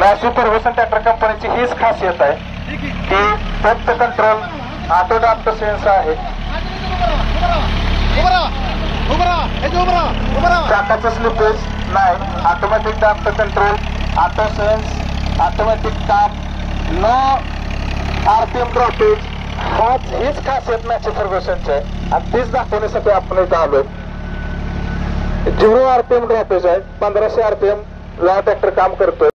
Messi Fergusson tractor कंपनीची हीच खासियत आहे की फक्त कंट्रोल ऑटो डाफ्ट सेन्स आहे. चाकाचं स्लिपेज नाही, automatic डाफ्ट control, auto sense, automatic काम, नो आरपीएम ड्रॉपेज. हीच खासियत मॅसी फर्ग्युसनची आहे आणि तीच दाखवण्यासाठी आपण इथं आलोय. 0 आरपीएम ड्रॉपेज आहे, 1500 आरपीएम ला ट्रॅक्टर काम करतोय.